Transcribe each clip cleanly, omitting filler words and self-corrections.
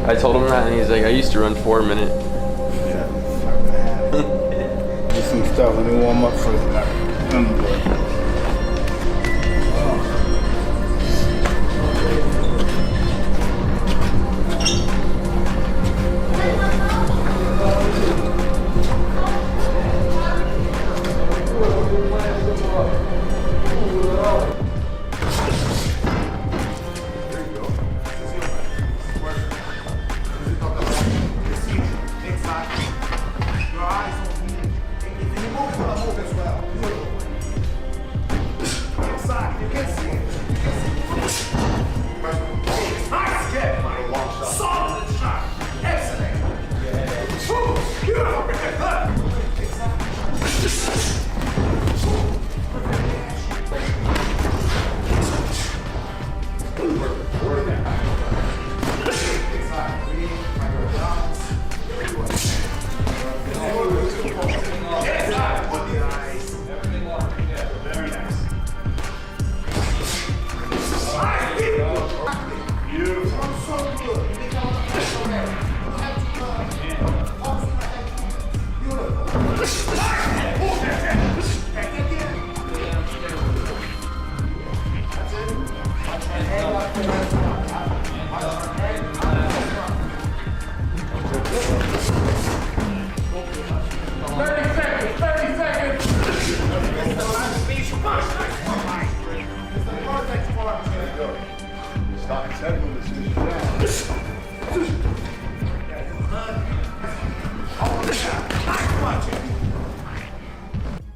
I told him that, and he's like, I used to run 4 minutes. Yeah, do some stuff. Let me warm up first.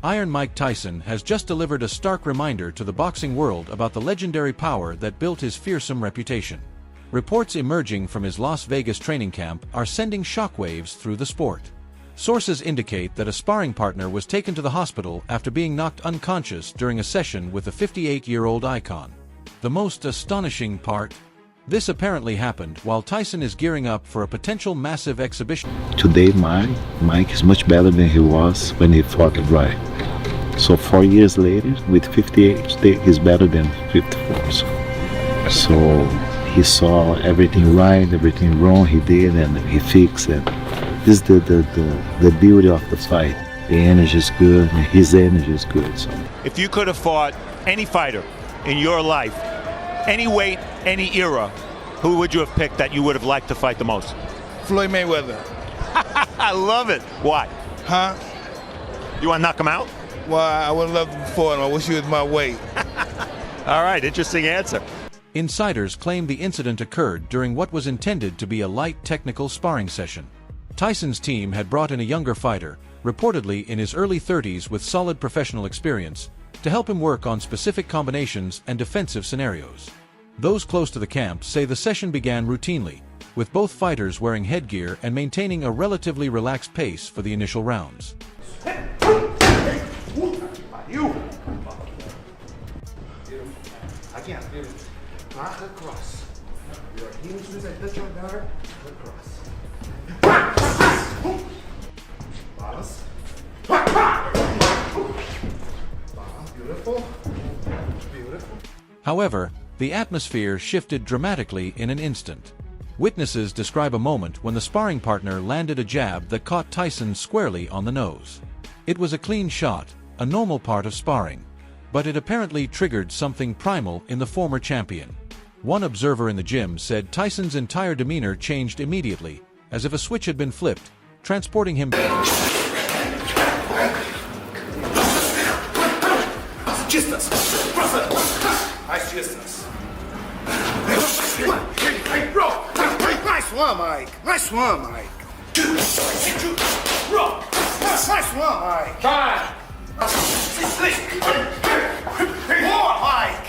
Iron Mike Tyson has just delivered a stark reminder to the boxing world about the legendary power that built his fearsome reputation. Reports emerging from his Las Vegas training camp are sending shockwaves through the sport. Sources indicate that a sparring partner was taken to the hospital after being knocked unconscious during a session with the 58-year-old icon. The most astonishing part? This apparently happened while Tyson is gearing up for a potential massive exhibition. Today, Mike is much better than he was when he fought Floyd. So 4 years later, with 58, today he's better than 54. So he saw everything right, everything wrong he did, and he fixed it. This is the beauty of the fight. The energy is good, and his energy is good. So. If you could have fought any fighter in your life, any weight, any era, who would you have picked that you would have liked to fight the most? Floyd Mayweather. I love it. Why? Huh? You want to knock him out? Well, I would love to fight him. I wish he was my weight. All right, interesting answer. Insiders claim the incident occurred during what was intended to be a light technical sparring session. Tyson's team had brought in a younger fighter, reportedly in his early 30s with solid professional experience, to help him work on specific combinations and defensive scenarios. Those close to the camp say the session began routinely, with both fighters wearing headgear and maintaining a relatively relaxed pace for the initial rounds. You. Again. Not across. Your heels and touch your guard. Across. Balance. Beautiful. Beautiful. However, the atmosphere shifted dramatically in an instant. Witnesses describe a moment when the sparring partner landed a jab that caught Tyson squarely on the nose. It was a clean shot, a normal part of sparring, but it apparently triggered something primal in the former champion. One observer in the gym said Tyson's entire demeanor changed immediately, as if a switch had been flipped, transporting him back. Nice one, Mike. Nice one, Mike. Nice one, Mike. More, Mike.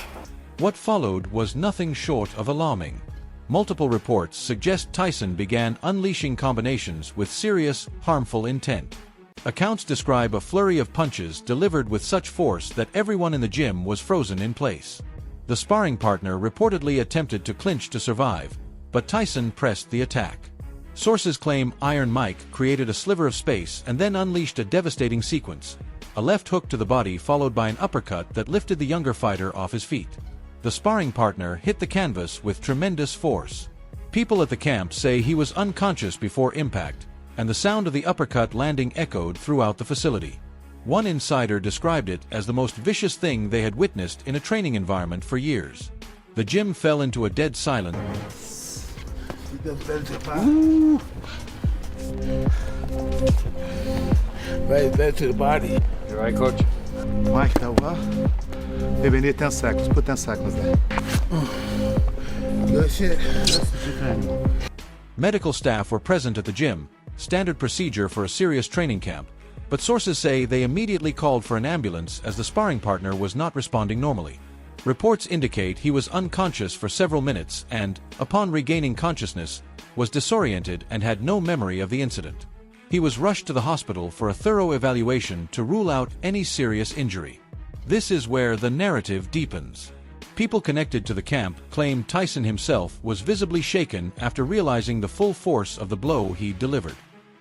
What followed was nothing short of alarming. Multiple reports suggest Tyson began unleashing combinations with serious, harmful intent. Accounts describe a flurry of punches delivered with such force that everyone in the gym was frozen in place. The sparring partner reportedly attempted to clinch to survive, but Tyson pressed the attack. Sources claim Iron Mike created a sliver of space and then unleashed a devastating sequence, a left hook to the body followed by an uppercut that lifted the younger fighter off his feet. The sparring partner hit the canvas with tremendous force. People at the camp say he was unconscious before impact, and the sound of the uppercut landing echoed throughout the facility. One insider described it as the most vicious thing they had witnessed in a training environment for years. The gym fell into a dead silence. Right back to the body. You right, coach? Mike, tá well? Baby, I need 10 seconds. Put 10 seconds there. Good shit. Medical staff were present at the gym, standard procedure for a serious training camp, but sources say they immediately called for an ambulance as the sparring partner was not responding normally. Reports indicate he was unconscious for several minutes and, upon regaining consciousness, was disoriented and had no memory of the incident. He was rushed to the hospital for a thorough evaluation to rule out any serious injury. This is where the narrative deepens. People connected to the camp claim Tyson himself was visibly shaken after realizing the full force of the blow he delivered.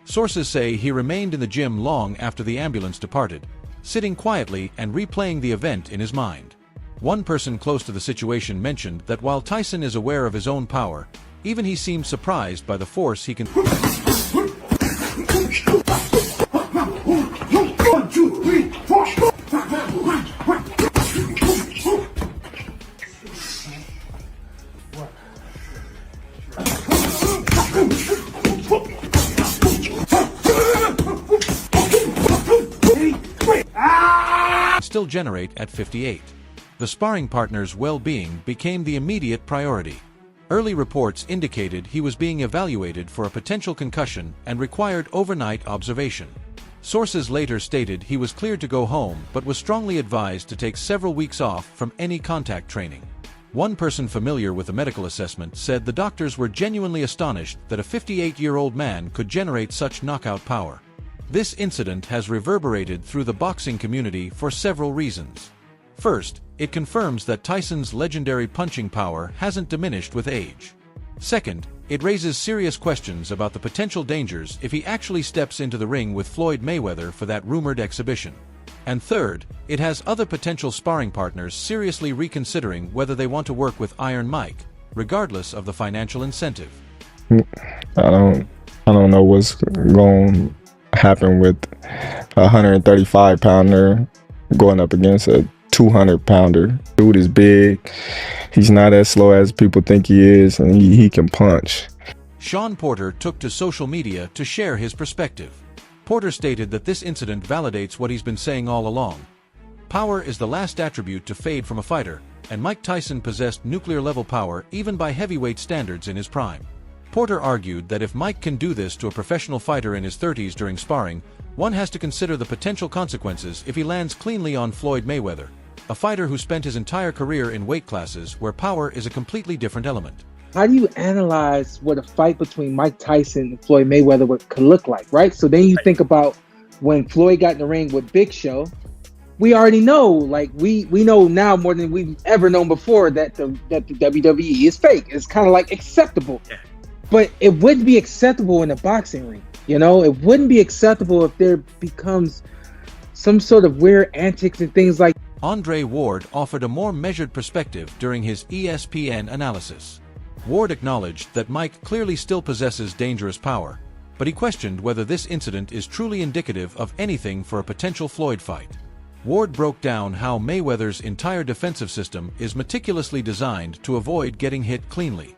Sources say he remained in the gym long after the ambulance departed, sitting quietly and replaying the event in his mind. One person close to the situation mentioned that while Tyson is aware of his own power, even he seemed surprised by the force he can. Still generate at 58. The sparring partner's well-being became the immediate priority. Early reports indicated he was being evaluated for a potential concussion and required overnight observation. Sources later stated he was cleared to go home but was strongly advised to take several weeks off from any contact training. One person familiar with the medical assessment said the doctors were genuinely astonished that a 58-year-old man could generate such knockout power. This incident has reverberated through the boxing community for several reasons. First, it confirms that Tyson's legendary punching power hasn't diminished with age. Second, it raises serious questions about the potential dangers if he actually steps into the ring with Floyd Mayweather for that rumored exhibition. And third, it has other potential sparring partners seriously reconsidering whether they want to work with Iron Mike, regardless of the financial incentive. I don't know what's going to happen with a 135-pounder going up against a 200-pounder. Dude is big. He's not as slow as people think he is, and he can punch. Sean Porter took to social media to share his perspective. Porter stated that this incident validates what he's been saying all along. Power is the last attribute to fade from a fighter, and Mike Tyson possessed nuclear-level power even by heavyweight standards in his prime. Porter argued that if Mike can do this to a professional fighter in his 30s during sparring, one has to consider the potential consequences if he lands cleanly on Floyd Mayweather, a fighter who spent his entire career in weight classes where power is a completely different element. How do you analyze what a fight between Mike Tyson and Floyd Mayweather could look like, right? So then you think about when Floyd got in the ring with Big Show. We already know, like we know now more than we've ever known before that the WWE is fake. It's kind of like acceptable. Yeah. But it wouldn't be acceptable in a boxing ring, you know? It wouldn't be acceptable if there becomes some sort of weird antics and things like. Andre Ward offered a more measured perspective during his ESPN analysis. Ward acknowledged that Mike clearly still possesses dangerous power, but he questioned whether this incident is truly indicative of anything for a potential Floyd fight. Ward broke down how Mayweather's entire defensive system is meticulously designed to avoid getting hit cleanly.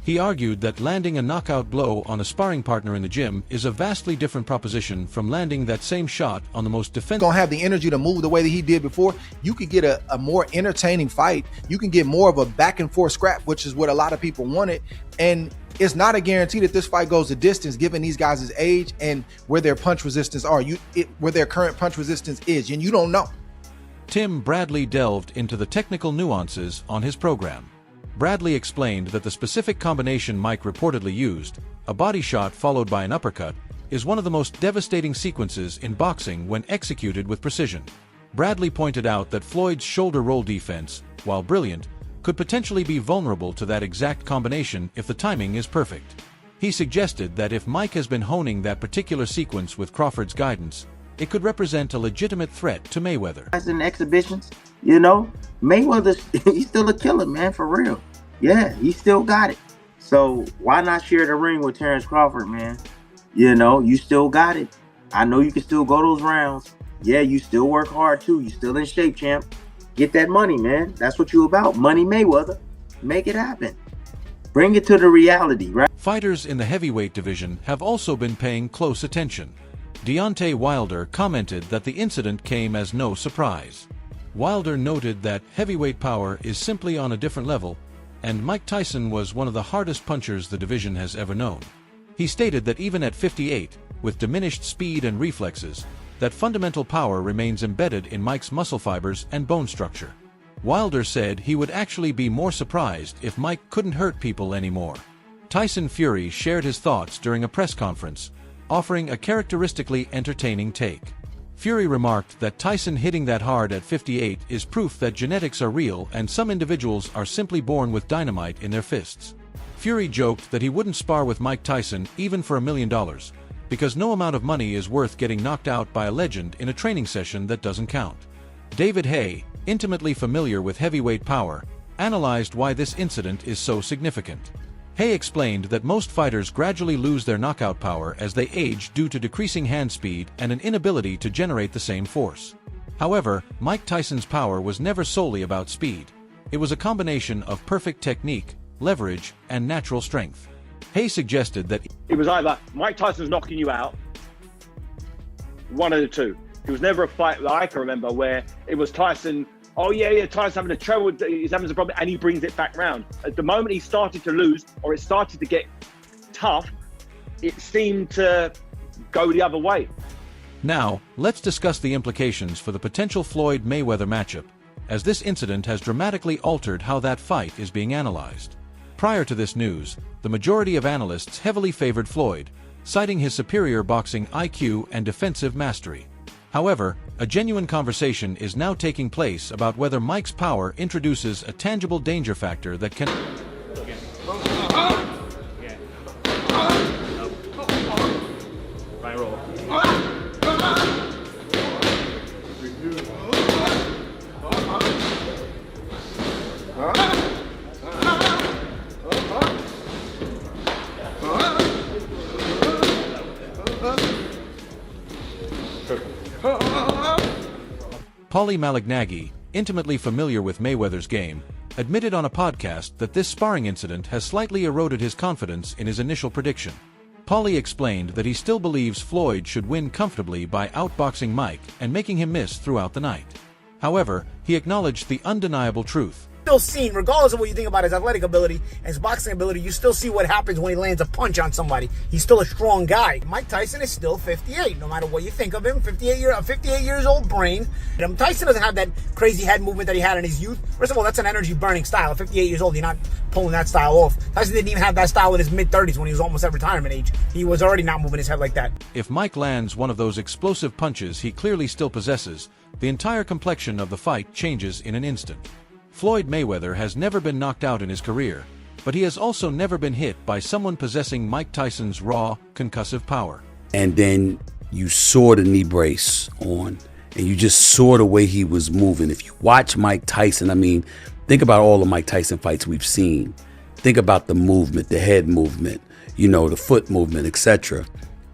He argued that landing a knockout blow on a sparring partner in the gym is a vastly different proposition from landing that same shot on the most defensive. Gonna have the energy to move the way that he did before. You could get a more entertaining fight. You can get more of a back and forth scrap, which is what a lot of people wanted. And it's not a guarantee that this fight goes the distance, given these guys' age and where their punch resistance are, where their current punch resistance is, and you don't know. Tim Bradley delved into the technical nuances on his program. Bradley explained that the specific combination Mike reportedly used, a body shot followed by an uppercut, is one of the most devastating sequences in boxing when executed with precision. Bradley pointed out that Floyd's shoulder roll defense, while brilliant, could potentially be vulnerable to that exact combination if the timing is perfect. He suggested that if Mike has been honing that particular sequence with Crawford's guidance, it could represent a legitimate threat to Mayweather. As in exhibitions, you know, Mayweather's he's still a killer, man, for real. Yeah, he still got it. So why not share the ring with Terrence Crawford, man? You know, you still got it. I know you can still go those rounds. Yeah, you still work hard too. You still in shape, champ. Get that money, man. That's what you about. Money Mayweather. Make it happen. Bring it to the reality, right? Fighters in the heavyweight division have also been paying close attention. Deontay Wilder commented that the incident came as no surprise. Wilder noted that heavyweight power is simply on a different level, and Mike Tyson was one of the hardest punchers the division has ever known. He stated that even at 58, with diminished speed and reflexes, that fundamental power remains embedded in Mike's muscle fibers and bone structure. Wilder said he would actually be more surprised if Mike couldn't hurt people anymore. Tyson Fury shared his thoughts during a press conference, offering a characteristically entertaining take. Fury remarked that Tyson hitting that hard at 58 is proof that genetics are real and some individuals are simply born with dynamite in their fists. Fury joked that he wouldn't spar with Mike Tyson even for $1 million, because no amount of money is worth getting knocked out by a legend in a training session that doesn't count. David Haye, intimately familiar with heavyweight power, analyzed why this incident is so significant. Haye explained that most fighters gradually lose their knockout power as they age due to decreasing hand speed and an inability to generate the same force. However, Mike Tyson's power was never solely about speed. It was a combination of perfect technique, leverage, and natural strength. Haye suggested that it was either Mike Tyson's knocking you out, one of the two. It was never a fight that I can remember where it was Tyson, Tyson's having a trouble, he's having a problem, and he brings it back round. At the moment he started to lose, or it started to get tough, it seemed to go the other way. Now, let's discuss the implications for the potential Floyd-Mayweather matchup, as this incident has dramatically altered how that fight is being analyzed. Prior to this news, the majority of analysts heavily favored Floyd, citing his superior boxing IQ and defensive mastery. However, a genuine conversation is now taking place about whether Mike's power introduces a tangible danger factor that can... Paulie Malignaggi, intimately familiar with Mayweather's game, admitted on a podcast that this sparring incident has slightly eroded his confidence in his initial prediction. Paulie explained that he still believes Floyd should win comfortably by outboxing Mike and making him miss throughout the night. However, he acknowledged the undeniable truth. Still seen, regardless of what you think about his athletic ability and his boxing ability, you still see what happens when he lands a punch on somebody. He's still a strong guy. Mike Tyson is still 58, no matter what you think of him. 58 years old brain. Tyson doesn't have that crazy head movement that he had in his youth. First of all, that's an energy-burning style. At 58 years old, you're not pulling that style off. Tyson didn't even have that style in his mid-30s when he was almost at retirement age. He was already not moving his head like that. If Mike lands one of those explosive punches he clearly still possesses, the entire complexion of the fight changes in an instant. Floyd Mayweather has never been knocked out in his career, but he has also never been hit by someone possessing Mike Tyson's raw, concussive power. And then you saw the knee brace on, and you just saw the way he was moving. If you watch Mike Tyson, I mean, think about all the Mike Tyson fights we've seen. Think about the movement, the head movement, you know, the foot movement, etc.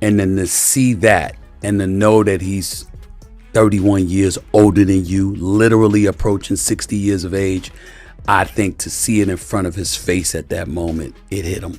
And then to see that and to know that he's 31 years older than you, literally approaching 60 years of age, I think to see it in front of his face at that moment, it hit him.